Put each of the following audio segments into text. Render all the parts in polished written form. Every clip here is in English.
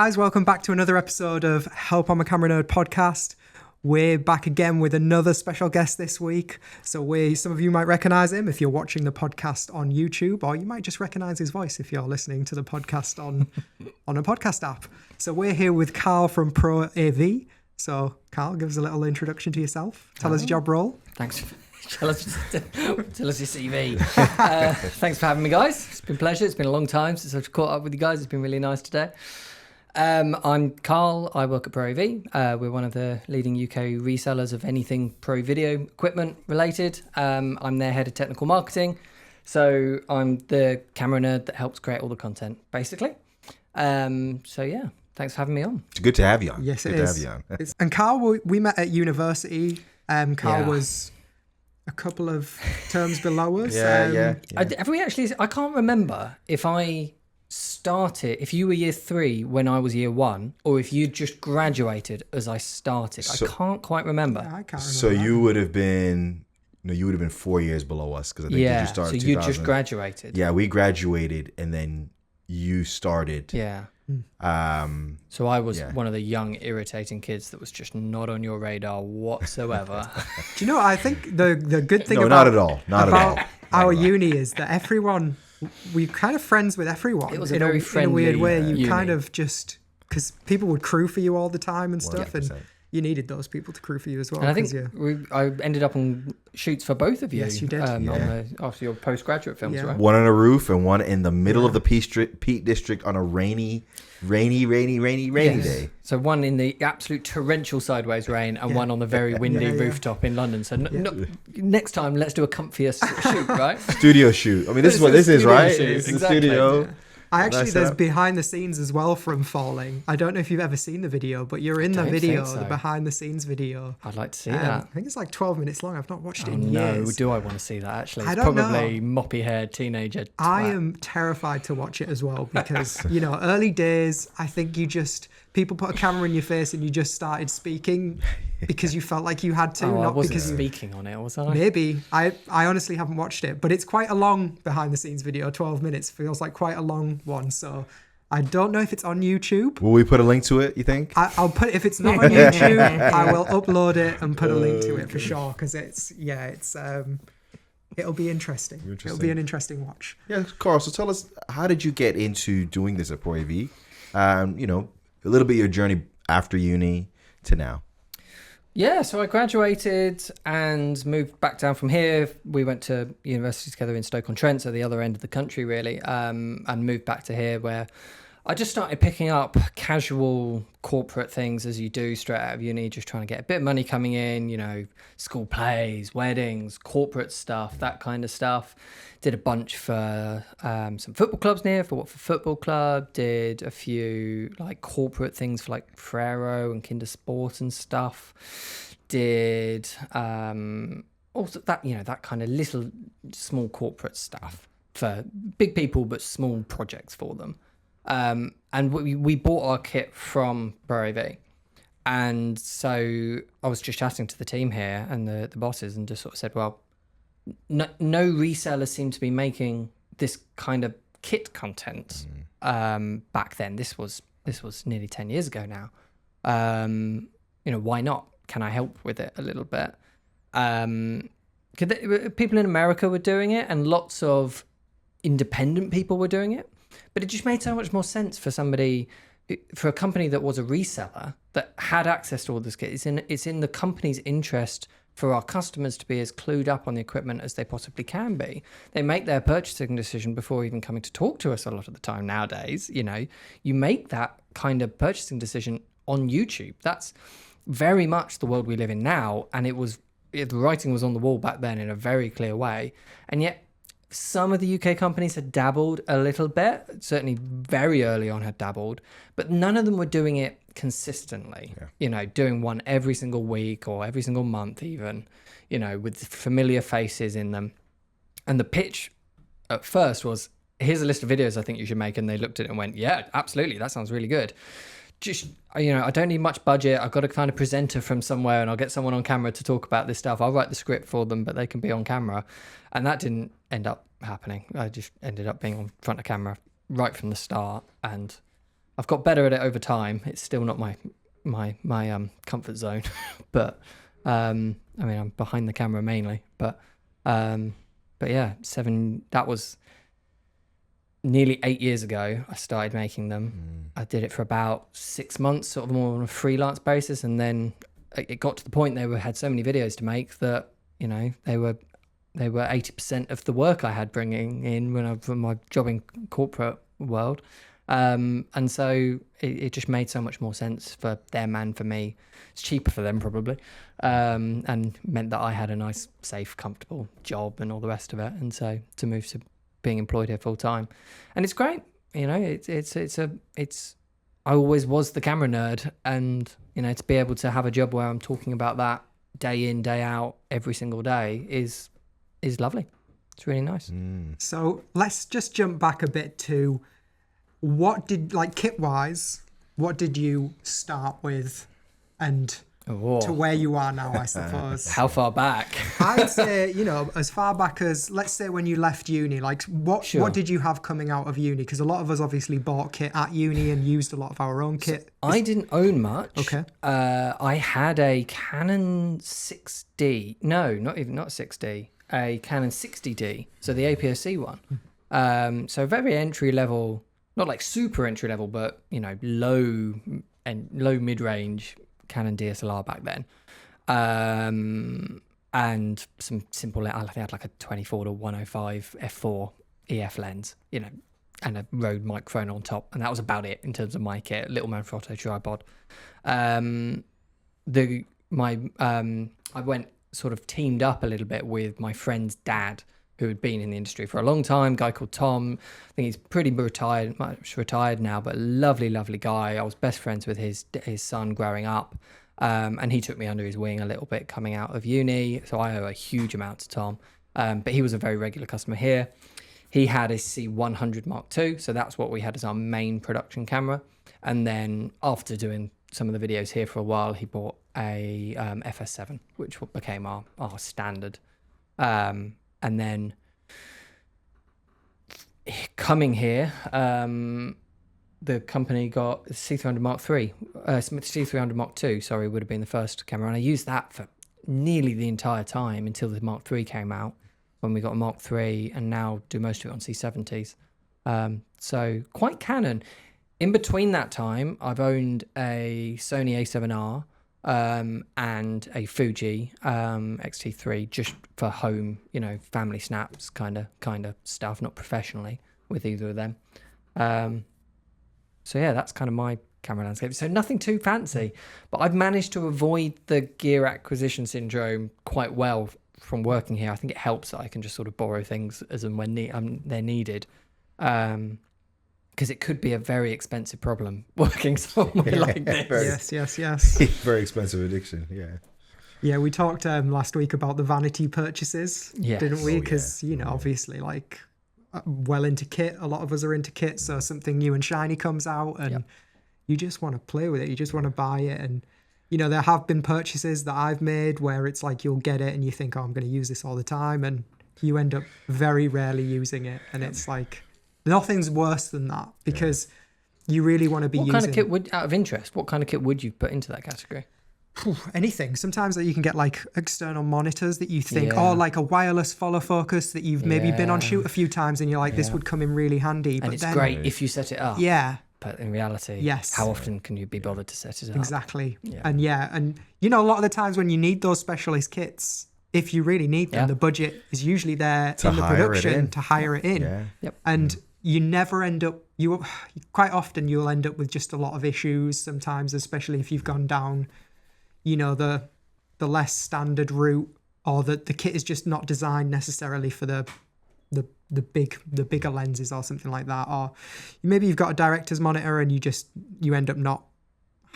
Guys, welcome back to another episode of Help I'm a Camera Nerd podcast. We're back again with another special guest this week. So some of you might recognize him if you're watching the podcast on YouTube, or you might just recognize his voice if you're listening to the podcast on a podcast app. So we're here with Carl from ProAV. So Carl, give us a little introduction to yourself. Tell us your job role. Thanks. Tell us your CV. Thanks for having me, guys. It's been a pleasure. It's been a long time since I've caught up with you guys. It's been really nice today. I'm Carl. I work at ProAV. We're one of the leading UK resellers of anything pro video equipment related. I'm their head of technical marketing. So I'm the camera nerd that helps create all the content, basically. So yeah, thanks for having me on. It's good to have you on. Yes, good it is. And Carl, we met at university. Carl was a couple of terms below us. Have we actually? I can't remember if you were year 3 when I was year 1, or if you just graduated as I started. I can't quite remember. Yeah, I can't remember. So you would have been 4 years below us, because I think you started. So you just graduated. Yeah, we graduated and then you started. Yeah. So I was one of the young, irritating kids that was just not on your radar whatsoever. Do you know? I think the good thing not at all. Our uni is that everyone. We're kind of friends with everyone. It was a very friendly, in a weird way. You uni. kind of just, because people would crew for you all the time and stuff, 100%. and you needed those people to crew for you as well. And I think I ended up on shoots for both of you. Yes, you did. After your postgraduate films, right? One on a roof and one in the middle of the Peak District on a rainy day. So one in the absolute torrential sideways rain, and one on the very windy rooftop in London. So next time, let's do a comfier shoot, right? Studio shoot. I mean, this is what this is, right? It's the studio. Yeah. There's behind the scenes as well from Falling. I don't know if you've ever seen the video, but you're in the video, the behind the scenes video. I'd like to see that. I think it's like 12 minutes long. I've not watched it in years. No, do I want to see that actually? It's I don't probably moppy haired teenager. Twat. I am terrified to watch it as well because, early days, I think people put a camera in your face and you just started speaking because you felt like you had to. Not I wasn't because speaking on it, was I? Maybe. I honestly haven't watched it, but it's quite a long behind the scenes video. 12 minutes feels like quite a long one. So I don't know if it's on YouTube. Will we put a link to it, you think? I'll put it, if it's not on YouTube, I will upload it and put a link to it for sure. Because it'll be interesting. It'll be an interesting watch. Yeah, Carl, so tell us, how did you get into doing this at ProAV? A little bit of your journey after uni to now. Yeah, so I graduated and moved back down from here. We went to university together in Stoke-on-Trent, so the other end of the country, really, and moved back to here where I just started picking up casual corporate things as you do straight out of uni, just trying to get a bit of money coming in, school plays, weddings, corporate stuff, that kind of stuff. Did a bunch for some football clubs near, for Watford Football Club. Did a few corporate things for Frero and Kinder Sport and stuff. Did also that kind of little small corporate stuff for big people but small projects for them. And we bought our kit from ProAV. And so I was just chatting to the team here and the bosses and just sort of said, well, no resellers seem to be making this kind of kit content back then. This was nearly 10 years ago now. Why not? Can I help with it a little bit? People in America were doing it and lots of independent people were doing it. But it just made so much more sense for a company that was a reseller that had access to all this kit. It's in the company's interest for our customers to be as clued up on the equipment as they possibly can be. They make their purchasing decision before even coming to talk to us a lot of the time nowadays. You make that kind of purchasing decision on YouTube. That's very much the world we live in now. And the writing was on the wall back then in a very clear way. And yet, some of the UK companies had dabbled a little bit, certainly very early on had dabbled, but none of them were doing it consistently, doing one every single week or every single month even, with familiar faces in them. And the pitch at first was, here's a list of videos I think you should make. And they looked at it and went, yeah, absolutely, that sounds really good. Just, I don't need much budget. I've got to find a presenter from somewhere and I'll get someone on camera to talk about this stuff. I'll write the script for them, but they can be on camera. And that didn't end up happening. I just ended up being on front of camera right from the start. And I've got better at it over time. It's still not my comfort zone, but I mean, I'm behind the camera mainly, but yeah, that was nearly 8 years ago. I started making them. I did it for about 6 months, sort of more on a freelance basis, and then it got to the point had so many videos to make that, you know, they were 80% of the work I had bringing in when I was my job in corporate world. And so it just made so much more sense for them and for me. It's cheaper for them probably, and meant that I had a nice, safe, comfortable job and all the rest of it. And so to move to being employed here full time, and it's great. You know, it's I always was the camera nerd, and you know, to be able to have a job where I'm talking about that day in, day out, every single day is lovely. It's really nice. So let's just jump back a bit to what did, like, kit wise, what did you start with and to where you are now, I suppose? How far back? I'd say, you know, as far back as, let's say, when you left uni, like what did you have coming out of uni? Because a lot of us obviously bought kit at uni and used a lot of our own kit. I didn't own much. Okay. I had a Canon 6D. No, not 6D. A Canon 60D. So the APS-C one. So very entry level, not like super entry level, but you know, low mid range Canon DSLR back then. And some simple, I think I had like a 24-105 f4 EF lens, you know, and a Rode microphone on top, and that was about it in terms of my kit. Little Manfrotto tripod. I went sort of teamed up a little bit with my friend's dad, who had been in the industry for a long time, a guy called Tom. I think he's pretty much retired now, but lovely, lovely guy. I was best friends with his son growing up, and he took me under his wing a little bit coming out of uni, so I owe a huge amount to Tom. But he was a very regular customer here. He had a C100 Mark II, so that's what we had as our main production camera. And then after doing some of the videos here for a while, he bought a FS7, which became our standard. And then coming here, the company got C300 Mark III, C300 Mark II, sorry, would have been the first camera. And I used that for nearly the entire time until the Mark III came out, when we got a Mark III, and now do most of it on C70s. So quite Canon. In between that time, I've owned a Sony A7R, and a Fuji X-T3 just for home, you know, family snaps kind of stuff, not professionally with either of them. So yeah, that's kind of my camera landscape. So nothing too fancy, but I've managed to avoid the gear acquisition syndrome quite well from working here. I think it helps that I can just sort of borrow things as and when they're needed. Because it could be a very expensive problem working somewhere like this. Yes. Very expensive addiction, yeah. Yeah, we talked last week about the vanity purchases, didn't we? Because, you know, obviously, like, well into kit. A lot of us are into kit, so something new and shiny comes out, and you just want to play with it. You just want to buy it. And, you know, there have been purchases that I've made where it's like you'll get it and you think, oh, I'm going to use this all the time, and you end up very rarely using it. And it's like, nothing's worse than that, because you really want to be using... What kind of kit would, out of interest, what kind of kit would you put into that category? Anything. Sometimes you can get like external monitors that you think, or like a wireless follow focus that you've maybe been on shoot a few times and you're like, this would come in really handy. And but it's then, great if you set it up. Yeah. But in reality, how often can you be bothered to set it up? Exactly. Yeah. And you know, a lot of the times when you need those specialist kits, if you really need them, the budget is usually there in the production to hire it in. Yeah. Yep. And you never end up, quite often you'll end up with just a lot of issues sometimes, especially if you've gone down, you know, the less standard route, or that the kit is just not designed necessarily for the bigger lenses or something like that. Or maybe you've got a director's monitor and you end up not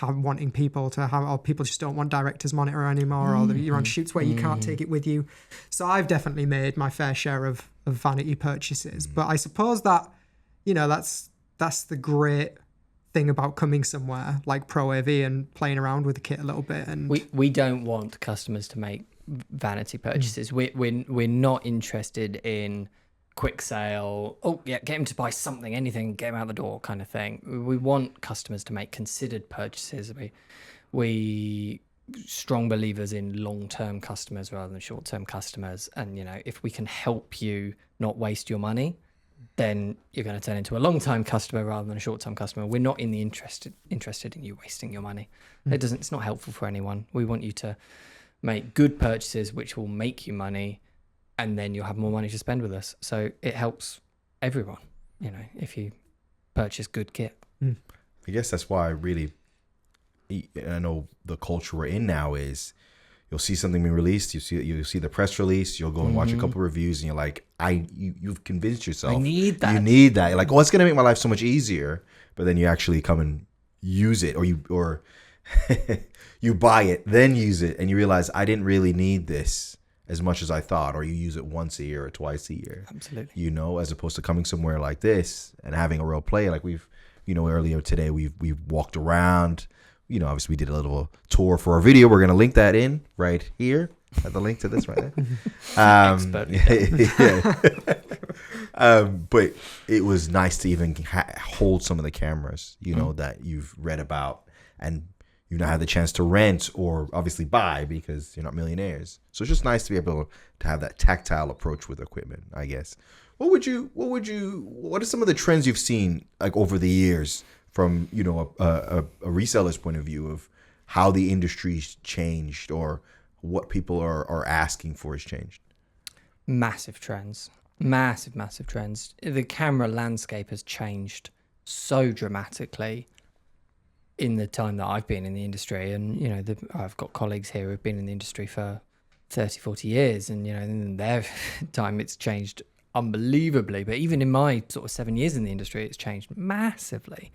wanting people to have, or people just don't want director's monitor anymore, or you're on shoots where you can't take it with you. So I've definitely made my fair share of vanity purchases. But I suppose that, you know, that's the great thing about coming somewhere like ProAV and playing around with the kit a little bit. And we don't want customers to make vanity purchases. We're not interested in quick sale. Oh yeah, get him to buy something, anything, get him out the door kind of thing. We want customers to make considered purchases. We strong believers in long-term customers rather than short-term customers. And, you know, if we can help you not waste your money, then you're going to turn into a long-time customer rather than a short-term customer. We're not interested in you wasting your money. It's not helpful for anyone. We want you to make good purchases which will make you money, and then you'll have more money to spend with us. So it helps everyone, you know, if you purchase good kit. I guess that's why I know the culture we're in now is you'll see something being released, you'll see the press release, you'll go and watch a couple of reviews, and you're like, you've convinced yourself. I need that. You need that. You're like, oh, it's gonna make my life so much easier. But then you actually come and use it, or you buy it, then use it, and you realize I didn't really need this as much as I thought, or you use it once a year or twice a year. Absolutely. You know, as opposed to coming somewhere like this and having a real play. Like we've, you know, earlier today we've walked around. You know, obviously we did a little tour for our video. We're gonna link that in right here. At the link to this right there. But it was nice to even hold some of the cameras, you know, that you've read about, and you now have the chance to rent or obviously buy because you're not millionaires. So it's just nice to be able to have that tactile approach with equipment, I guess. What are some of the trends you've seen like over the years from, you know, a reseller's point of view of how the industry's changed or what people are asking for has changed? Massive trends. The camera landscape has changed so dramatically in the time that I've been in the industry. And, you know, I've got colleagues here who've been in the industry for 30, 40 years. And, you know, in their time, it's changed unbelievably. But even in my sort of 7 years in the industry, it's changed massively.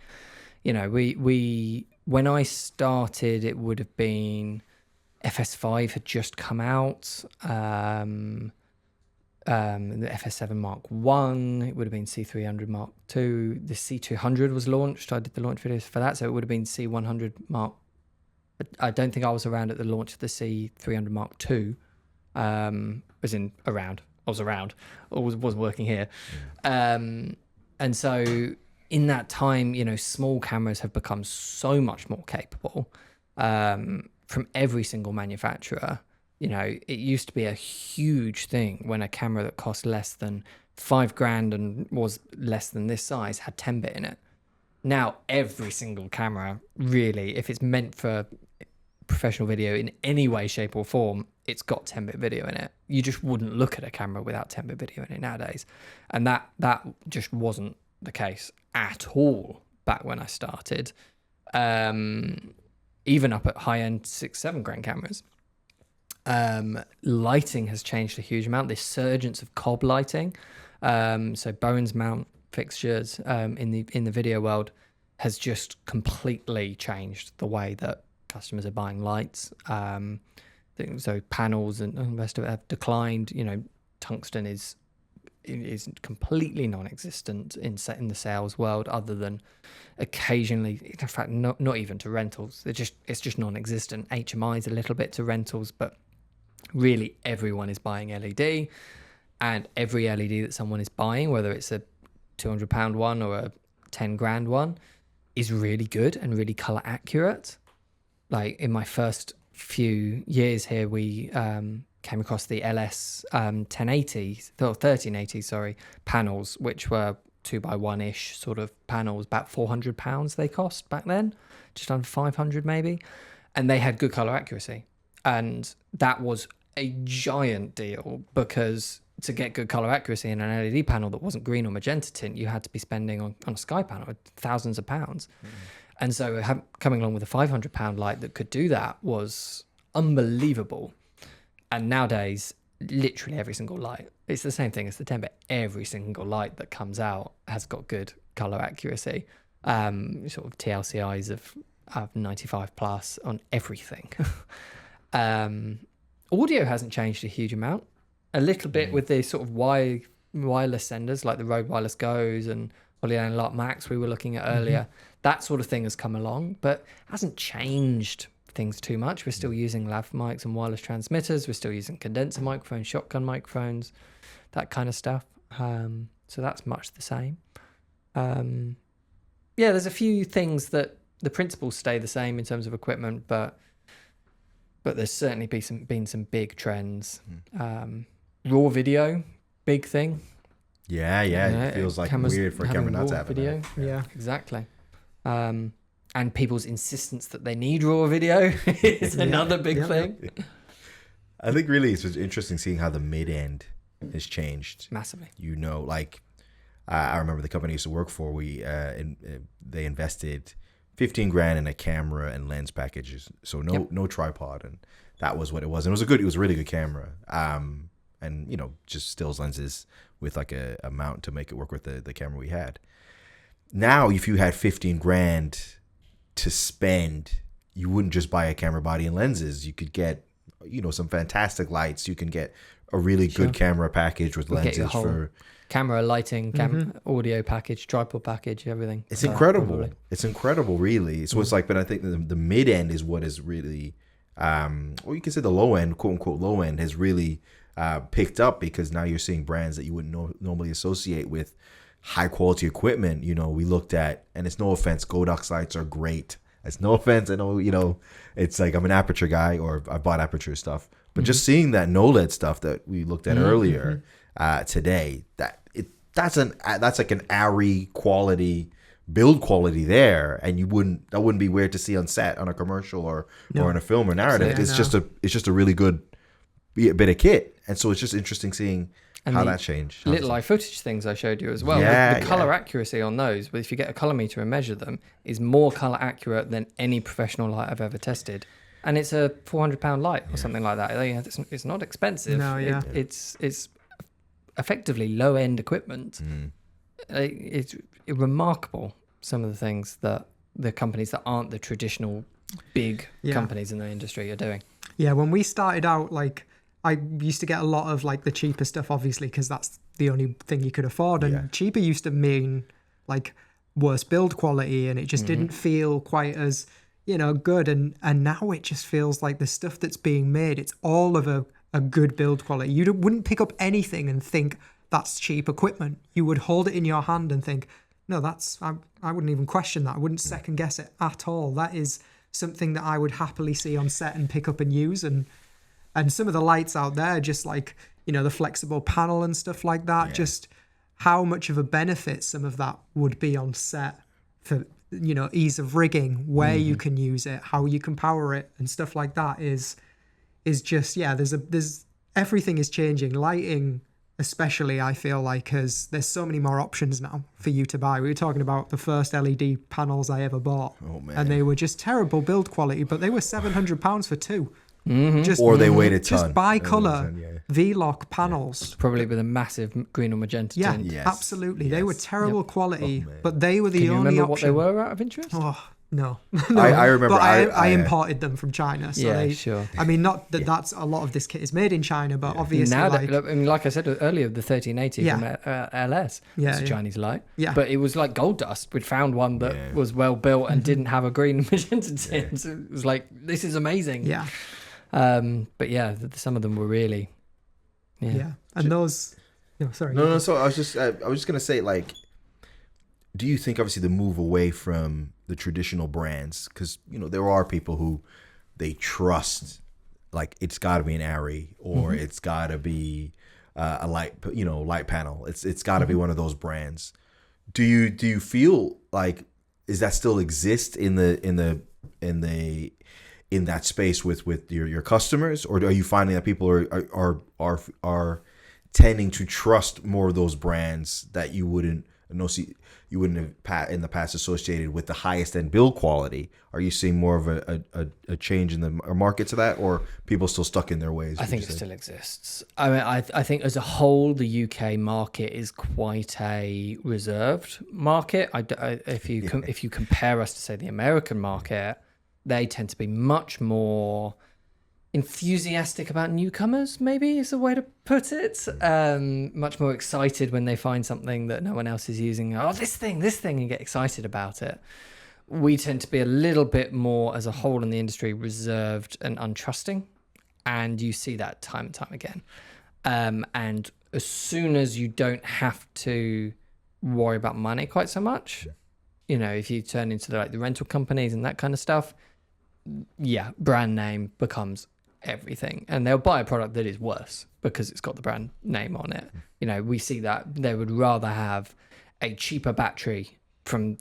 You know, when I started, it would have been FS5 had just come out. The FS7 Mark 1, it would have been C300 Mark 2. The C200 was launched. I did the launch videos for that, so it would have been C100 Mark. But I don't think I was around at the launch of the C300 Mark 2. As in around. I was around. I was working here. And so in that time, you know, small cameras have become so much more capable from every single manufacturer. You know, it used to be a huge thing when a camera that cost less than $5,000 and was less than this size had 10-bit in it. Now, every single camera, really, if it's meant for professional video in any way, shape or form, it's got 10-bit video in it. You just wouldn't look at a camera without 10-bit video in it nowadays. And that just wasn't the case at all back when I started. Even up at high-end 6-7 grand cameras. Lighting has changed a huge amount. This surgence of cob lighting, so Bowens mount fixtures in the video world has just completely changed the way that customers are buying lights. So panels and the rest of it have declined. You know, tungsten is completely non-existent in the sales world, other than occasionally, in fact, not even to rentals. It's just non-existent. HMI is a little bit to rentals, but really everyone is buying LED, and every LED that someone is buying, whether it's a £200 one or a 10 grand one, is really good and really color accurate. Like in my first few years here, we came across the LS 1380 panels, which were 2x1-ish sort of panels, about £400 they cost back then, just under 500 maybe, and they had good color accuracy. And that was a giant deal, because to get good color accuracy in an LED panel that wasn't green or magenta tint, you had to be spending on a sky panel thousands of pounds. And so coming along with a £500 light that could do that was unbelievable. And nowadays, literally every single light, it's the same thing as the 10-bit. Every single light that comes out has got good color accuracy. Sort of TLCIs of 95 plus on everything. Audio hasn't changed a huge amount. A little bit with the sort of wireless senders like the Rode Wireless Go's and Holyland Lark Max we were looking at earlier. That sort of thing has come along, but hasn't changed things too much. We're still using lav mics and wireless transmitters. We're still using condenser microphones, shotgun microphones, that kind of stuff. So that's much the same. Yeah, there's a few things that the principles stay the same in terms of equipment, but there's certainly been some big trends. Raw video, big thing. Yeah, it feels like weird for a camera not to have video. that. Yeah, exactly. And people's insistence that they need raw video is another big thing. I think really it's interesting seeing how the mid-end has changed. Massively. Like I remember the company I used to work for, they invested $15,000 in a camera and lens packages. So no tripod, and that was what it was. And it was a really good camera. And just stills lenses with like a mount to make it work with the camera we had. Now, if you had $15,000 to spend, you wouldn't just buy a camera body and lenses. You could get, some fantastic lights. You can get a really good camera package with lenses for camera, lighting, audio package, tripod package, everything. It's incredible. Probably. It's incredible, really. So it's like, but I think the mid end is what is really, or you can say the low end, quote unquote, low end has really picked up, because now you're seeing brands that you wouldn't normally associate with high quality equipment. We looked at, and it's no offense, Godox lights are great. It's no offense. I know, it's like I'm an Aperture guy, or I bought Aperture stuff, but just seeing that NOLED stuff that we looked at earlier today, that's like an ARRI quality, build quality there, and that wouldn't be weird to see on set on a commercial or in a film or narrative. It's just a really good bit of kit, and so it's just interesting seeing how that changed. Little eye footage things I showed you as well. The color accuracy on those, but if you get a color meter and measure them, is more color accurate than any professional light I've ever tested. And it's a £400 light or something like that. It's not expensive. No, yeah. It's effectively low end equipment. It's remarkable, some of the things that the companies that aren't the traditional big companies in the industry are doing. Yeah, when we started out, like, I used to get a lot of like the cheaper stuff, obviously, because that's the only thing you could afford. And cheaper used to mean like worse build quality, and it just didn't feel quite as, good. And now it just feels like the stuff that's being made, it's all of a good build quality. You wouldn't pick up anything and think that's cheap equipment. You would hold it in your hand and think, no, I wouldn't even question that. I wouldn't second guess it at all. That is something that I would happily see on set and pick up and use. And some of the lights out there, just like, the flexible panel and stuff like that, just how much of a benefit some of that would be on set for, ease of rigging, where you can use it, how you can power it and stuff like that is just, there's everything is changing. Lighting, especially, I feel like, there's so many more options now for you to buy. We were talking about the first LED panels I ever bought. Oh, man. And they were just terrible build quality, but they were £700 for two. They weighed a ton. Just bi-color V-lock panels. Probably with a massive green or magenta tint. Yes. Absolutely. Yes. They were terrible quality, but they were the only option. Can you remember what they were out of interest? Oh, no. I remember. But I imported them from China. So sure. I mean, not that that's a lot of this kit is made in China, but obviously. Now, like I said earlier, the 1380 from LS, it's a Chinese light. Yeah. But it was like gold dust. We'd found one that was well built and didn't have a green magenta tint. So it was like, this is amazing. Yeah. But some of them were really. Yeah. And those. No, sorry. No. So I was just gonna say, like, do you think obviously the move away from the traditional brands, because there are people who they trust, like it's got to be an ARRI or it's got to be a light panel. It's got to be one of those brands. Do you feel like, is that still exist in that space with your customers, or are you finding that people are tending to trust more of those brands that you wouldn't have in the past associated with the highest end build quality? Are you seeing more of a change in the market to that, or people still stuck in their ways? I think it still exists. I mean, I think as a whole, the UK market is quite a reserved market. If you compare us to, say, the American market, they tend to be much more enthusiastic about newcomers, maybe is a way to put it. Much more excited when they find something that no one else is using. Oh, this thing, and get excited about it. We tend to be a little bit more, as a whole in the industry, reserved and untrusting. And you see that time and time again. And as soon as you don't have to worry about money quite so much, if you turn into the rental companies and that kind of stuff, yeah, brand name becomes everything, and they'll buy a product that is worse because it's got the brand name on it. We see that they would rather have a cheaper battery from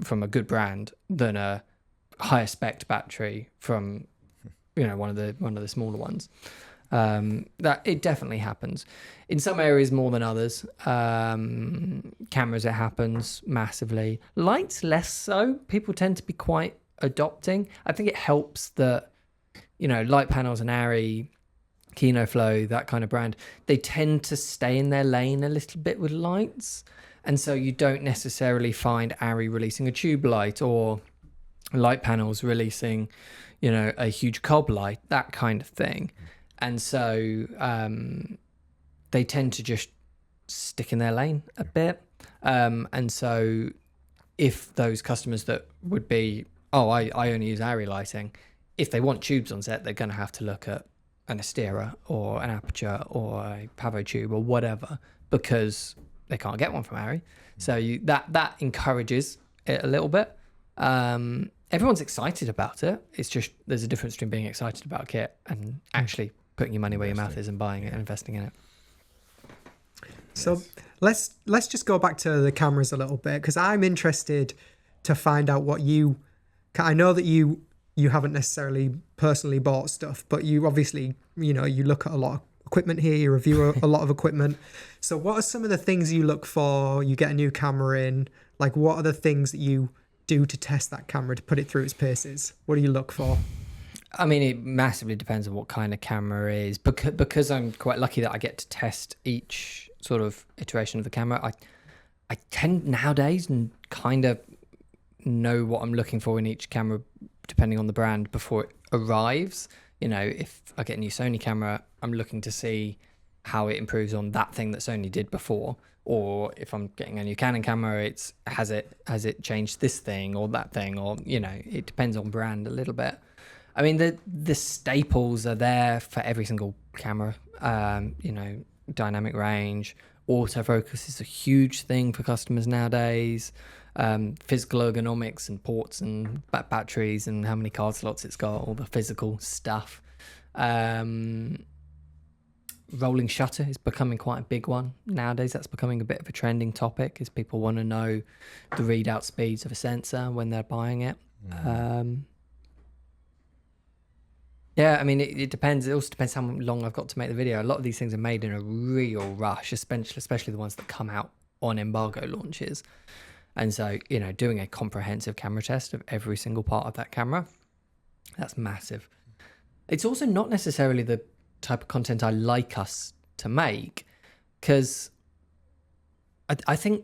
a good brand than a higher spec battery from one of the smaller ones. That it definitely happens in some areas more than others. Cameras, it happens massively. Lights, less so. People tend to be quite adopting. I think it helps that light panels and Arri, Kinoflow, that kind of brand, they tend to stay in their lane a little bit with lights, and so you don't necessarily find Arri releasing a tube light or light panels releasing a huge cob light, that kind of thing. And so they tend to just stick in their lane a bit. And so if those customers that would be, I only use Arri lighting, if they want tubes on set, they're going to have to look at an Astera or an Aperture or a Pavo tube or whatever, because they can't get one from Arri. So that encourages it a little bit. Everyone's excited about it. It's just there's a difference between being excited about kit and actually putting your money where your mouth is and buying it and investing in it. So let's just go back to the cameras a little bit, because I'm interested to find out what I know that you haven't necessarily personally bought stuff, but you obviously, you look at a lot of equipment here, you review a lot of equipment. So what are some of the things you look for? You get a new camera in, what are the things that you do to test that camera, to put it through its paces? What do you look for? I mean, it massively depends on what kind of camera it is. Because I'm quite lucky that I get to test each sort of iteration of the camera, I tend nowadays and kind of know what I'm looking for in each camera depending on the brand before it arrives. If I get a new Sony camera, I'm looking to see how it improves on that thing that Sony did before. Or if I'm getting a new Canon camera, has it changed this thing or that thing, or it depends on brand a little bit. I mean, the staples are there for every single camera. Dynamic range, autofocus is a huge thing for customers nowadays. Physical ergonomics and ports and batteries and how many card slots it's got, all the physical stuff. Rolling shutter is becoming quite a big one nowadays. That's becoming a bit of a trending topic, as people want to know the readout speeds of a sensor when they're buying it. Yeah, I mean, it depends. It also depends how long I've got to make the video. A lot of these things are made in a real rush, especially the ones that come out on embargo launches. And so, doing a comprehensive camera test of every single part of that camera, that's massive. It's also not necessarily the type of content I like us to make, because I think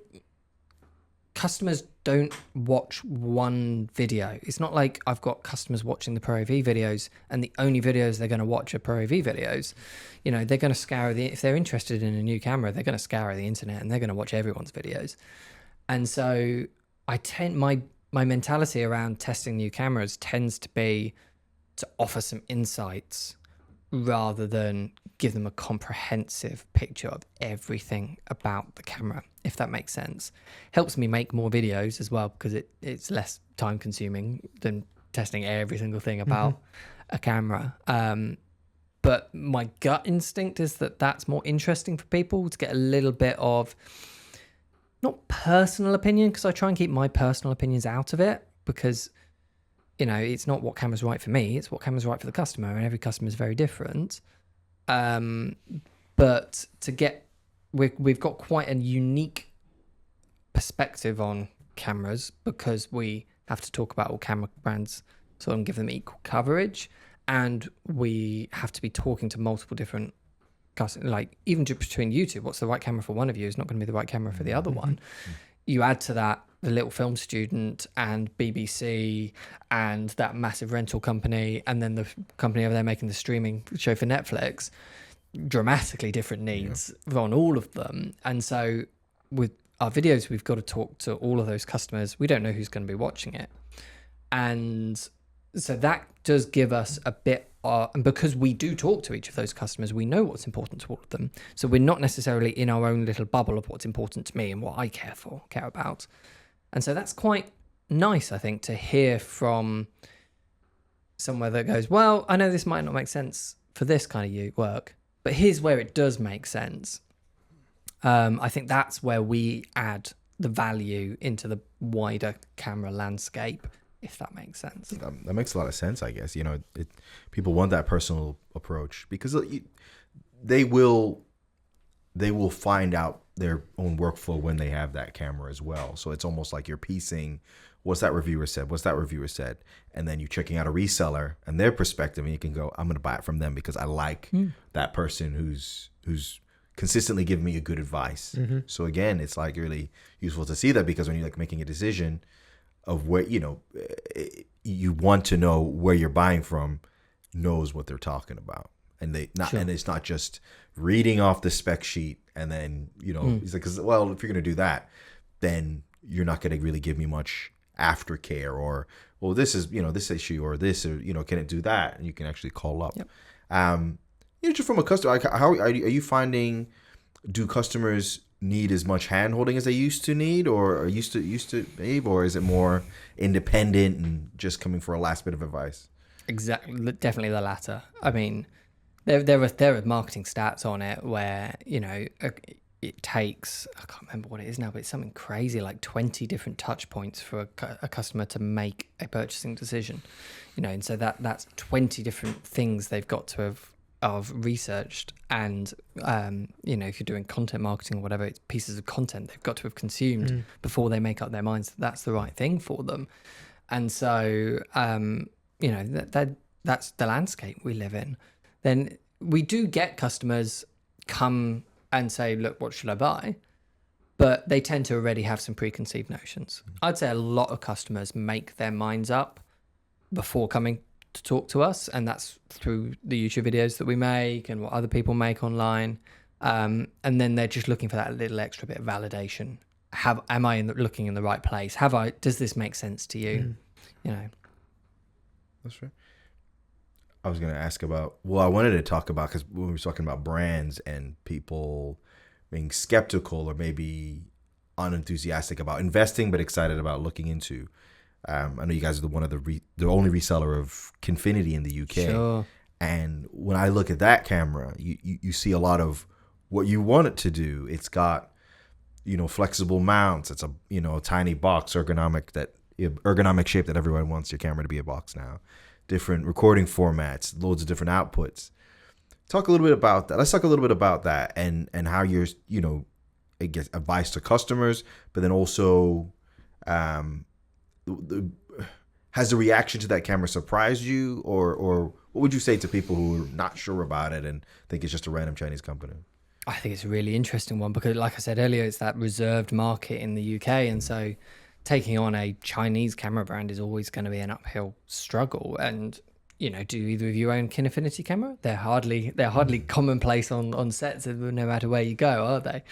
customers don't watch one video. It's not like I've got customers watching the ProAV videos and the only videos they're going to watch are ProAV videos. They're going to scour if they're interested in a new camera, they're going to scour the internet and they're going to watch everyone's videos. And so my mentality around testing new cameras tends to be to offer some insights rather than give them a comprehensive picture of everything about the camera, if that makes sense. Helps me make more videos as well, because it's less time consuming than testing every single thing about a camera. But my gut instinct is that that's more interesting for people, to get a little bit of, not personal opinion, because I try and keep my personal opinions out of it, because it's not what camera's right for me, it's what camera's right for the customer, and every customer is very different. But we've got quite a unique perspective on cameras, because we have to talk about all camera brands sort of give them equal coverage, and we have to be talking to multiple different customers. Like, even just between you two, what's the right camera for one of you is not going to be the right camera for the other one. You add to that the little film student and BBC and that massive rental company, and then the company over there making the streaming show for Netflix, dramatically different needs on all of them. And so with our videos, we've got to talk to all of those customers. We don't know who's going to be watching it. And so that does give us a bit and because we do talk to each of those customers, we know what's important to all of them. So we're not necessarily in our own little bubble of what's important to me and what I care about. And so that's quite nice, I think, to hear from somewhere that goes, well, I know this might not make sense for this kind of work, but here's where it does make sense. I think that's where we add the value into the wider camera landscape, if that makes sense. That makes a lot of sense, I guess. You know, people want that personal approach because they will find out their own workflow when they have that camera as well. So it's almost like you're piecing what's that reviewer said, and then you're checking out a reseller and their perspective, and you can go, I'm going to buy it from them because I like that person who's consistently giving me a good advice. Mm-hmm. So again, it's like really useful to see that, because when you're like making a decision of where, you know, you want to know where you're buying from knows what they're talking about. And and it's not just reading off the spec sheet and then, you know, he's like, 'cause, well, if you're going to do that, then you're not going to really give me much aftercare, or, well, this is, you know, this issue, or this, or, you know, can it do that? And you can actually call up. Yep. You know, just from a customer, how are you finding, do customers need as much hand holding as they used to need, or used to Abe, or is it more independent and just coming for a last bit of advice? Exactly, definitely the latter. I mean, there are marketing stats on it where, you know, it takes, I can't remember what it is now, but it's something crazy, like 20 different touch points for a customer to make a purchasing decision, you know, and so that's 20 different things they've got to have researched, and you know, if you're doing content marketing or whatever, it's pieces of content they've got to have consumed before they make up their minds that that's the right thing for them. And so you know, that's the landscape we live in. Then we do get customers come and say, look, what should I buy? But they tend to already have some preconceived notions. I'd say a lot of customers make their minds up before coming to talk to us, and that's through the YouTube videos that we make and what other people make online. And then they're just looking for that little extra bit of validation. Am I looking in the right place? Does this make sense to you? You know. That's right. I was going to ask about, well, I wanted to talk about, because when we were talking about brands and people being skeptical or maybe unenthusiastic about investing, but excited about looking into. I know you guys are the only reseller of Kinfinity in the UK. Sure. And when I look at that camera, you see a lot of what you want it to do. It's got, you know, flexible mounts. It's a, you know, a tiny box, ergonomic shape that everyone wants your camera to be a box now. Different recording formats, loads of different outputs. Talk a little bit about that. Let's talk a little bit about that and how you're, you know, it gets advice to customers, but then also, has the reaction to that camera surprised you, or what would you say to people who are not sure about it and think it's just a random Chinese company? I think it's a really interesting one because, like I said earlier, it's that reserved market in the UK, and so taking on a Chinese camera brand is always going to be an uphill struggle. And, you know, do either of you own Kinfinity camera? They're hardly commonplace on sets no matter where you go, are they?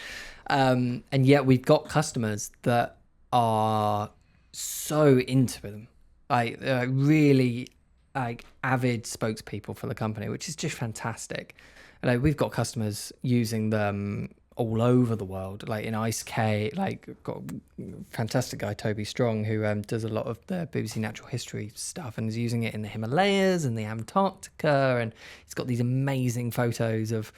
And yet we've got customers that are so into them, like really like avid spokespeople for the company, which is just fantastic. And we've got customers using them all over the world, like in Ice K, like got a fantastic guy, Toby Strong, who does a lot of the BBC Natural History stuff and is using it in the Himalayas and the Antarctica, and he's got these amazing photos of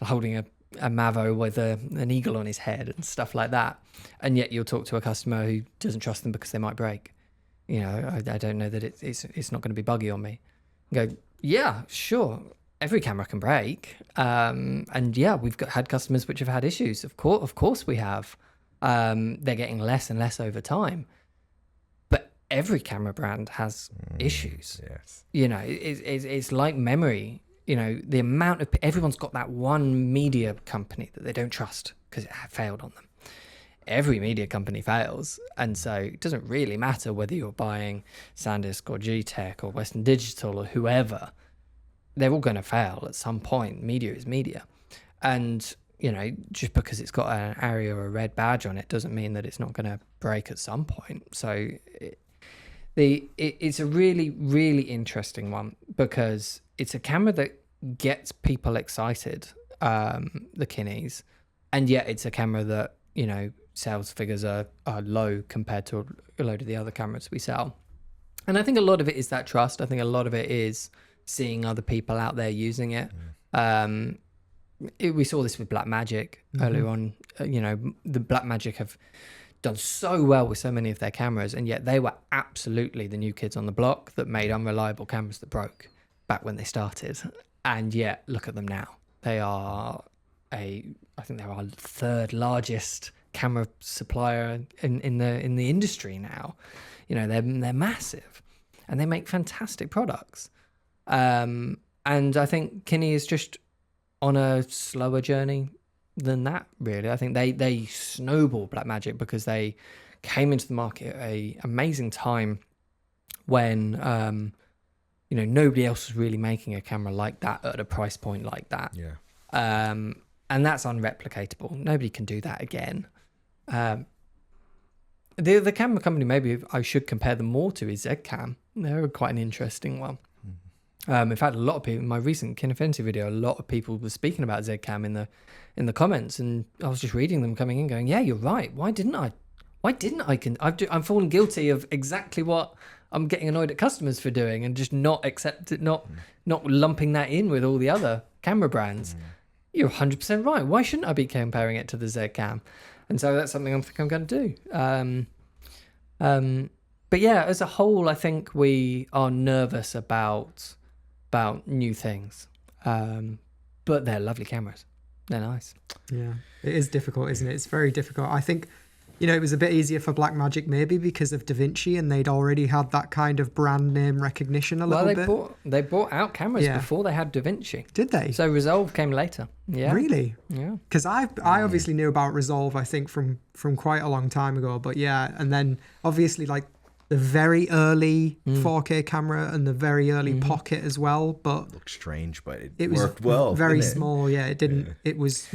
holding a Mavo with an eagle on his head and stuff like that. And yet you'll talk to a customer who doesn't trust them because they might break. You know, I don't know that it's not going to be buggy on me. And go, yeah, sure. Every camera can break. And yeah, we've had customers which have had issues. Of course we have. They're getting less and less over time. But every camera brand has issues. Yes. You know, it's like memory. You know, the amount of everyone's got that one media company that they don't trust because it failed on them. Every media company fails, and so it doesn't really matter whether you're buying SanDisk or G-Tech or Western Digital or whoever. They're all going to fail at some point. Media is media, and you know, just because it's got an ARRI or a red badge on it doesn't mean that it's not going to break at some point. So It's a really, really interesting one because it's a camera that gets people excited, the Kinneys, and yet it's a camera that, you know, sales figures are low compared to a load of the other cameras we sell. And I think a lot of it is that trust. I think a lot of it is seeing other people out there using it. We saw this with Blackmagic earlier on. You know, the Blackmagic have done so well with so many of their cameras, and yet they were absolutely the new kids on the block that made unreliable cameras that broke back when they started. And yet, look at them now. They are I think they're our third largest camera supplier in the industry now. You know, they're massive, and they make fantastic products. And I think Kinney is just on a slower journey than that, really. I think they snowballed Blackmagic because they came into the market at an amazing time when you know, nobody else was really making a camera like that at a price point like that. Yeah. And that's unreplicatable. Nobody can do that again. The camera company maybe I should compare them more to is Zcam. They're quite an interesting one. In fact, a lot of people in my recent Kinefinity video, a lot of people were speaking about Zcam in the comments, and I was just reading them coming in, going, "Yeah, you're right. Why didn't I? I'm falling guilty of exactly what I'm getting annoyed at customers for doing, and just not accept it, not lumping that in with all the other camera brands. You're 100% right. Why shouldn't I be comparing it to the Zcam?" And so that's something I think I'm going to do. But yeah, as a whole, I think we are nervous about new things, but they're lovely cameras. They're nice. Yeah, it is difficult, isn't it? It's very difficult. I think, you know, it was a bit easier for Blackmagic maybe because of DaVinci, and they'd already had that kind of brand name recognition a little bit. They bought out cameras before they had DaVinci. Did they? So Resolve came later. Yeah. Really? Yeah. Because I obviously knew about Resolve, I think, from quite a long time ago. But yeah, and then obviously like the very early 4K camera and the very early Pocket as well. But Looked strange, but it was worked well. Very didn't it? small. Yeah, it didn't. It was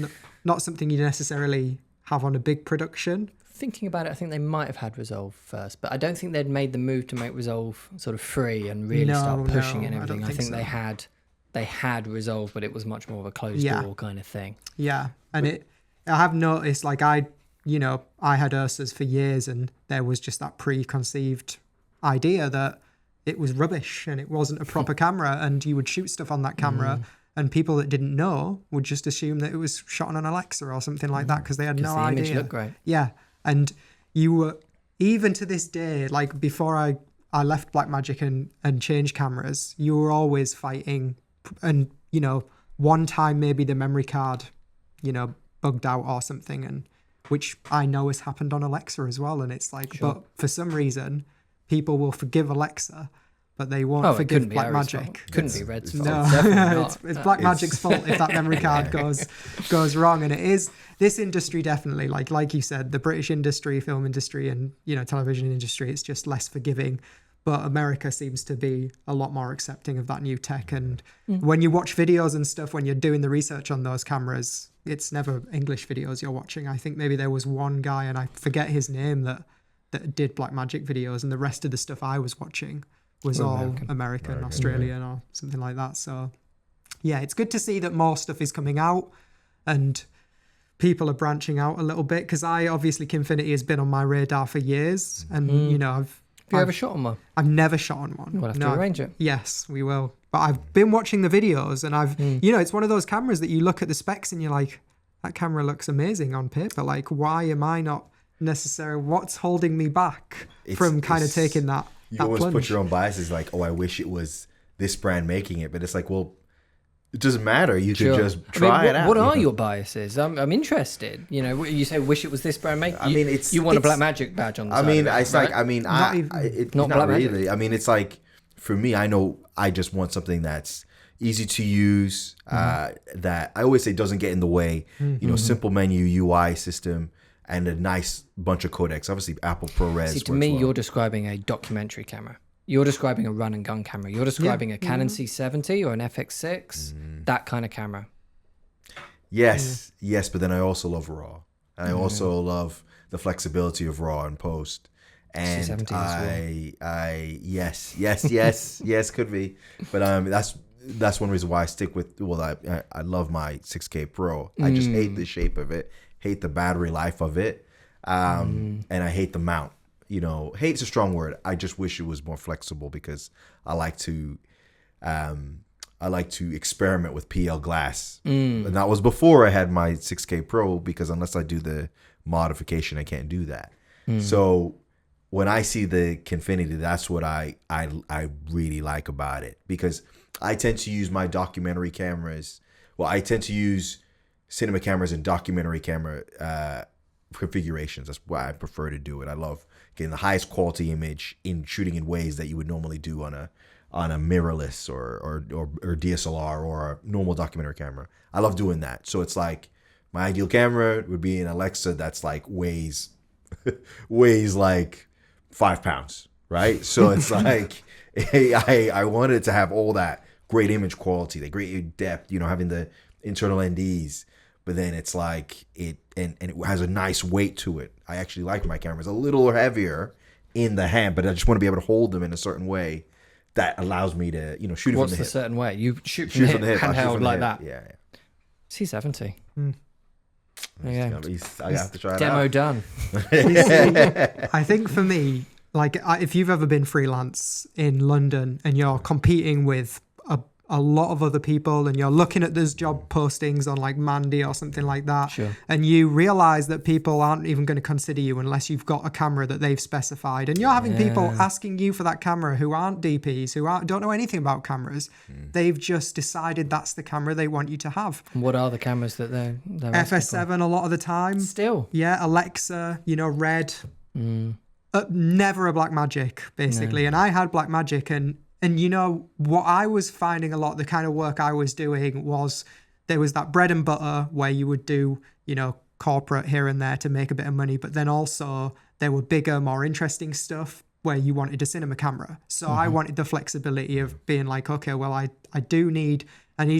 not something you necessarily have on a big production. Thinking about it, I think they might have had Resolve first, but I don't think they'd made the move to make Resolve sort of free and really start pushing it and everything. I think so. they had Resolve, but it was much more of a closed door kind of thing. Yeah, and I have noticed, like I had Ursas for years, and there was just that preconceived idea that it was rubbish and it wasn't a proper camera, and you would shoot stuff on that camera. And people that didn't know would just assume that it was shot on an Alexa or something like that because they had no idea. The image looked great. Yeah, and you were, even to this day, like before I left Blackmagic and changed cameras, you were always fighting. And, you know, one time maybe the memory card, you know, bugged out or something, and which I know has happened on Alexa as well. And it's like, but for some reason, people will forgive Alexa, but they won't forgive Blackmagic. Couldn't be Red's fault. No, it's Blackmagic's fault if that memory card goes wrong. And it is this industry definitely, like you said, the British industry, film industry, and, you know, television industry. It's just less forgiving, but America seems to be a lot more accepting of that new tech. And when you watch videos and stuff, when you're doing the research on those cameras, it's never English videos you're watching. I think maybe there was one guy, and I forget his name, that did Blackmagic videos, and the rest of the stuff I was watching was all American, Australian, or something like that. So yeah, it's good to see that more stuff is coming out and people are branching out a little bit, because Kinefinity has been on my radar for years, and you know, Have you ever shot on one? I've never shot on one. We'll have to arrange it. Yes, we will. But I've been watching the videos, and you know, it's one of those cameras that you look at the specs and you're like, that camera looks amazing on paper. Like, why am I not necessarily? What's holding me back from kind of taking that? You always put your own biases, like, oh, I wish it was this brand making it, but it's like, well, it doesn't matter. You could just try it out. What are your biases? I'm interested. You know, you say, wish it was this brand making. I mean, you want a Blackmagic badge on the side. I mean, it's like, I mean, not really. I mean, it's like, for me, I know I just want something that's easy to use, that I always say doesn't get in the way. You know, simple menu, UI system, and a nice bunch of codecs. Obviously, Apple ProRes. See, to me, you're describing a documentary camera. You're describing a run and gun camera. You're describing a Canon C70 or an FX6, that kind of camera. Yes, but then I also love RAW. And I also love the flexibility of RAW and post. And C70 as I yes, could be. But that's one reason why I stick with. Well, I love my 6K Pro. I just hate the shape of it, hate the battery life of it, and I hate the mount. Hate's a strong word. I just wish it was more flexible because I like to experiment with PL glass. And that was before I had my 6K Pro, because unless I do the modification, I can't do that. So when I see the Confinity, that's what I really like about it, because I tend to use my documentary cameras. Well, I tend to use cinema cameras and documentary camera configurations. That's why I prefer to do it. I love getting the highest quality image in shooting in ways that you would normally do on a mirrorless or DSLR or a normal documentary camera. I love doing that. So it's like my ideal camera would be an Alexa that's like weighs like 5 pounds, right? So it's like I wanted to have all that great image quality, the great depth, having the internal NDs, but then it's like it has a nice weight to it. I actually like my cameras a little heavier in the hand, but I just want to be able to hold them in a certain way that allows me to, shoot it from the hip. What's the certain way? You shoot from the hip, handheld like that? Yeah. C70. I have to try it Demo out. done. I think for me, like if you've ever been freelance in London and you're competing with a lot of other people and you're looking at those job postings on like Mandy or something like that, Sure. and you realize that people aren't even going to consider you unless you've got a camera that they've specified, and you're having people asking you for that camera who aren't DPs, who don't know anything about cameras. They've just decided that's the camera they want you to have. What are the cameras that they're FS7 a lot of the time. Still. Yeah, Alexa, Red. Never a Blackmagic, basically. No. And I had Blackmagic, and what I was finding a lot, the kind of work I was doing was there was that bread and butter where you would do, corporate here and there to make a bit of money. But then also there were bigger, more interesting stuff where you wanted a cinema camera. So I wanted the flexibility of being like, okay, well, I need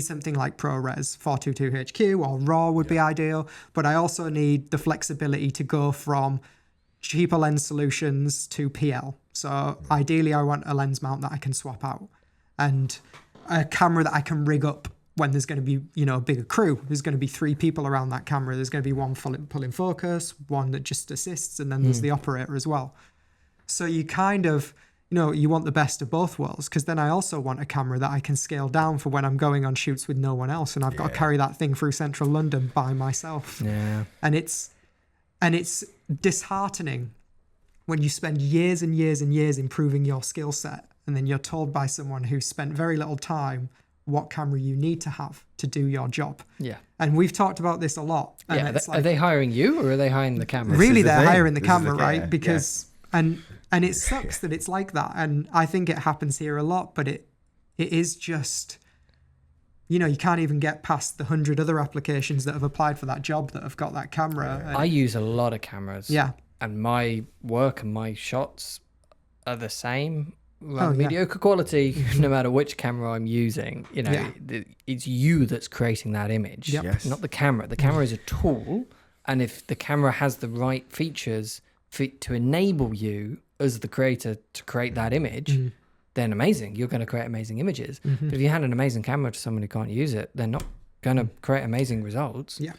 something like ProRes 422HQ or RAW would be ideal. But I also need the flexibility to go from cheaper lens solutions to PL. So ideally I want a lens mount that I can swap out and a camera that I can rig up when there's going to be, a bigger crew. There's going to be 3 people around that camera. There's going to be one pulling focus, one that just assists, and then there's the operator as well. So you kind of, you want the best of both worlds, because then I also want a camera that I can scale down for when I'm going on shoots with no one else and I've got to carry that thing through central London by myself. Yeah. And it's disheartening when you spend years and years and years improving your skill set, and then you're told by someone who spent very little time what camera you need to have to do your job. Yeah. And we've talked about this a lot. And are they hiring you, or are they hiring the camera? Really, they're hiring the camera, right? Because and it sucks that it's like that. And I think it happens here a lot, but it is just, you can't even get past the 100 other applications that have applied for that job that have got that camera. And I use a lot of cameras. Yeah. And my work and my shots are the same. Mediocre quality, no matter which camera I'm using. It's you that's creating that image, not the camera. The camera is a tool, and if the camera has the right features to enable you as the creator to create that image, then amazing. You're going to create amazing images. But if you hand an amazing camera to someone who can't use it, they're not going to create amazing results. Yeah,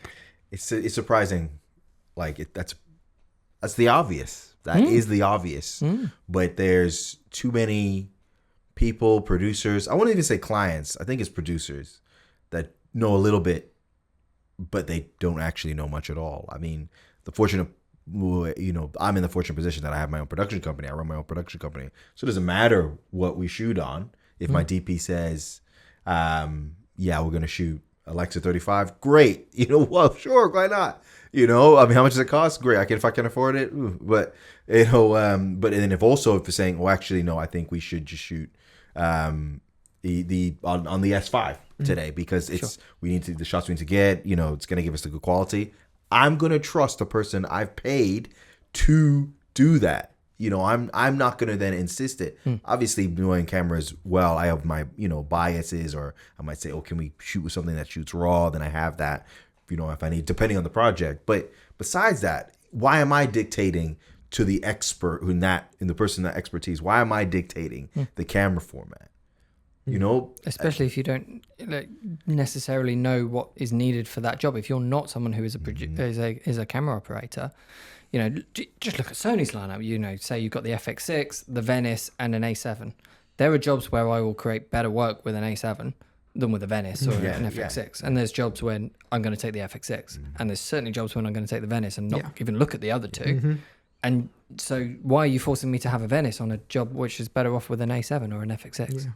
it's surprising. That's the obvious. That is the obvious. But there's too many people, producers. I won't even say clients. I think it's producers that know a little bit, but they don't actually know much at all. I mean, I'm in the fortunate position that I have my own production company. I run my own production company. So it doesn't matter what we shoot on. If my DP says, we're going to shoot Alexa 35, great. Well, sure, why not? How much does it cost? Great. If I can afford it. But but then if you're saying, well, actually, no, I think we should just shoot on the S5 today, because the shots we need to get, it's going to give us the good quality. I'm going to trust the person I've paid to do that. I'm not going to then insist it. Obviously, knowing cameras well, I have my, biases, or I might say, oh, can we shoot with something that shoots RAW? Then I have that, if I need, depending on the project. But besides that, why am I dictating to the expert in the person that expertise. Why am I dictating the camera format? You know, especially if you don't necessarily know what is needed for that job. If you're not someone who is is a camera operator, you know, just look at Sony's lineup. You know, say you've got the FX6, the Venice, and an A7. There are jobs where I will create better work with an A7 than with a Venice or an FX6. And there's jobs when I'm going to take the FX6, and there's certainly jobs when I'm going to take the Venice and not even look at the other two. And so why are you forcing me to have a Venice on a job which is better off with an A7 or an FX6?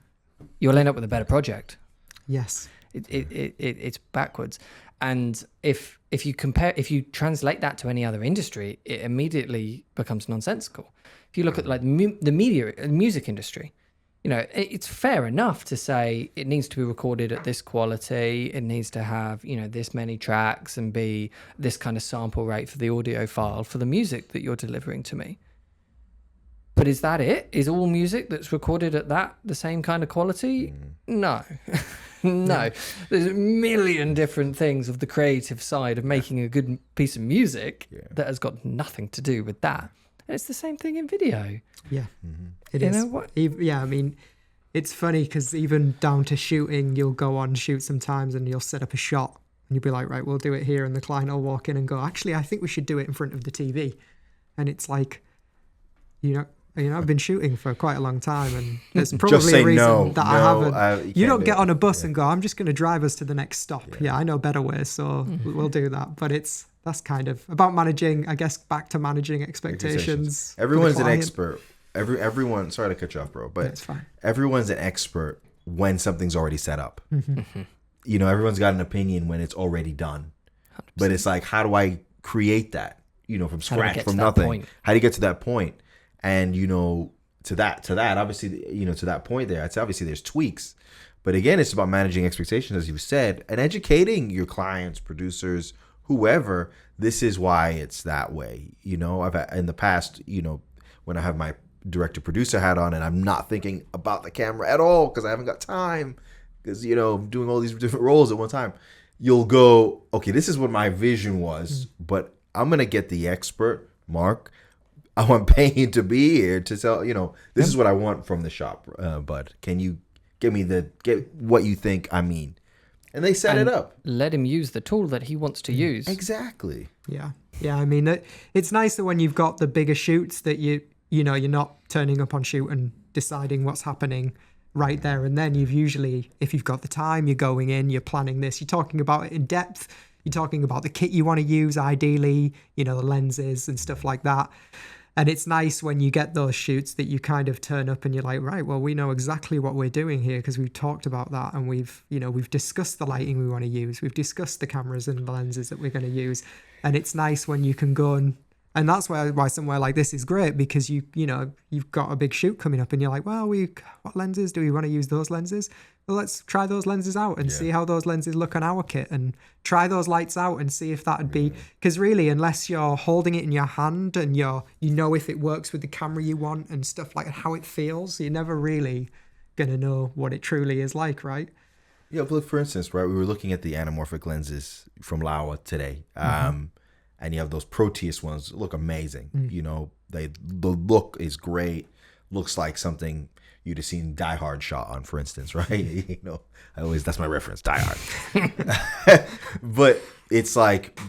You'll end up with a better project. Yes. It's backwards. And if you translate that to any other industry, it immediately becomes nonsensical. If you look at like the music industry, you know, it's fair enough to say it needs to be recorded at this quality, it needs to have, you know, this many tracks and be this kind of sample rate for the audio file for the music that you're delivering to me. But is that it? Is all music that's recorded at the same kind of quality? No. No. There's a million different things of the creative side of making a good piece of music that has got nothing to do with that. And it's the same thing in video. Yeah, it is. Know what? Yeah, I mean, it's funny because even down to shooting, you'll go on shoot sometimes and you'll set up a shot and you'll be like, right, we'll do it here. And the client will walk in and go, actually, I think we should do it in front of the TV. And it's like, you know, I've been shooting for quite a long time, and there's probably a reason that I haven't. You don't get on a bus and go, I'm just going to drive us to the next stop. Yeah, I know better ways, so we'll do that. But that's kind of about managing, I guess, back to managing expectations. Everyone's an expert. Everyone, sorry to cut you off, bro, but it's fine. Everyone's an expert when something's already set up. You know, everyone's got an opinion when it's already done. 100%. But it's like, how do I create that, you know, from scratch, from nothing? How do you get to that point? And, you know, to that, obviously, you know, to that point there, it's obviously there's tweaks. But again, it's about managing expectations, as you said, and educating your clients, producers, whoever. This is why it's that way. You know, I've had, in the past, you know, when I have my director producer hat on and I'm not thinking about the camera at all because I haven't got time because, you know, I'm doing all these different roles at one time. You'll go, okay, this is what my vision was, but I'm going to get the expert, Mark. I want paying to be here to tell, you know, this is what I want from the shop, bud. Can you get what you think I mean? And they set it up. Let him use the tool that he wants to use. Exactly. Yeah. Yeah. I mean, it's nice that when you've got the bigger shoots that you know, you're not turning up on shoot and deciding what's happening right there. And then you've usually, if you've got the time, you're going in, you're planning this, you're talking about it in depth. You're talking about the kit you want to use, ideally, you know, the lenses and stuff like that. And it's nice when you get those shoots that you kind of turn up and you're like, right, well, we know exactly what we're doing here because we've talked about that and we've discussed the lighting we want to use. We've discussed the cameras and the lenses that we're going to use. And it's nice when you can go and that's why somewhere like this is great because you know, you've got a big shoot coming up and you're like, well, what lenses do we want to use? Those lenses? Well, let's try those lenses out and see how those lenses look on our kit and try those lights out and see if that would be, because really, unless you're holding it in your hand and you know if it works with the camera you want and stuff like how it feels, you're never really going to know what it truly is like, right? Yeah, but for instance, right, we were looking at the anamorphic lenses from Laowa today. And you have those Proteus ones look amazing. You know, the look is great. Looks like something you'd have seen Die Hard shot on, for instance, right? You know, that's my reference, Die Hard. But it's like,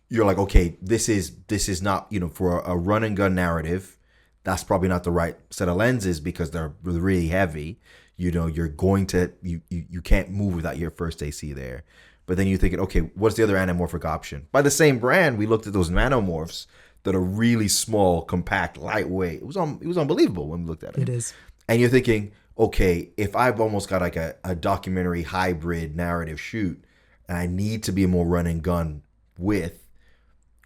you're like, okay, this is not, you know, for a run and gun narrative, that's probably not the right set of lenses because they're really heavy. You know, you're going to, you can't move without your first AC there. But then you're thinking, okay, what's the other anamorphic option? By the same brand, we looked at those nanomorphs that are really small, compact, lightweight. It was unbelievable when we looked at it. It is. And you're thinking, okay, if I've almost got like a documentary hybrid narrative shoot and I need to be a more run and gun with,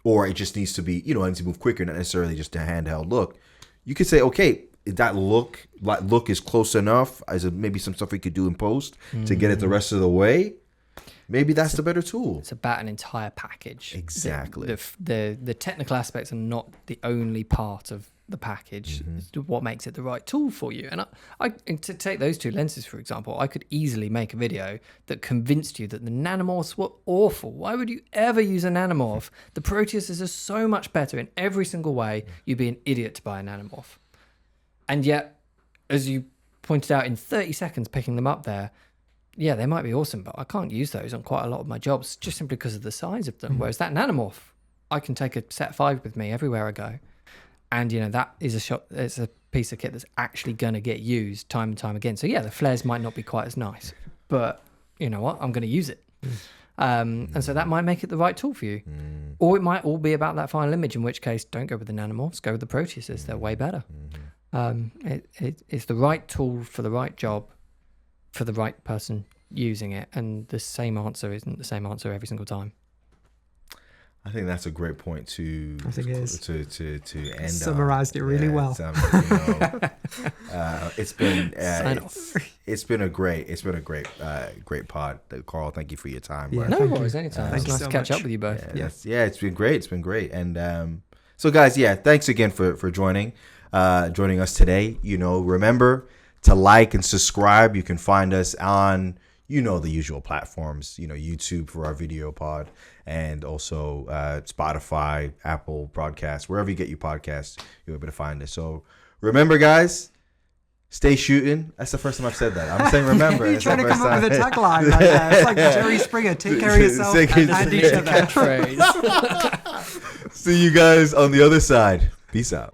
or it just needs to be, you know, I need to move quicker, not necessarily just a handheld look, you could say, okay, that look is close enough as maybe some stuff we could do in post to get it the rest of the way. Maybe that's the better tool. It's about an entire package. Exactly. The technical aspects are not the only part of the package is what makes it the right tool for you. And to take those two lenses, for example, I could easily make a video that convinced you that the nanomorphs were awful. Why would you ever use a nanomorph? The Proteus are so much better in every single way. You'd be an idiot to buy a nanomorph. And yet, as you pointed out, in 30 seconds picking them up there, yeah, they might be awesome, but I can't use those on quite a lot of my jobs just simply because of the size of them. Whereas that nanomorph, I can take a set 5 with me everywhere I go. And, that is it's a piece of kit that's actually going to get used time and time again. So, yeah, the flares might not be quite as nice, but you know what? I'm going to use it. And so that might make it the right tool for you. Or it might all be about that final image, in which case, don't go with the nanomorphs, go with the Proteuses. They're way better. It's the right tool for the right job for the right person using it. And the same answer isn't the same answer every single time. I think that's a great point to end. Summarized it really well. It's been it's been a great pod. Carl, thank you for your time. Yeah, no worries, anytime. It's nice to catch up with you both. Yeah, it's been great. And so guys, thanks again for joining us today. Remember to like and subscribe. You can find us on the usual platforms, YouTube for our video pod, and also Spotify, Apple Podcasts, wherever you get your podcasts, you'll be able to find us. So remember, guys, stay shooting. That's the first time I've said that. I'm saying remember. You're trying to come up with a tagline. It's like Jerry Springer, take care of yourself and each other. Catchphrase. See you guys on the other side. Peace out.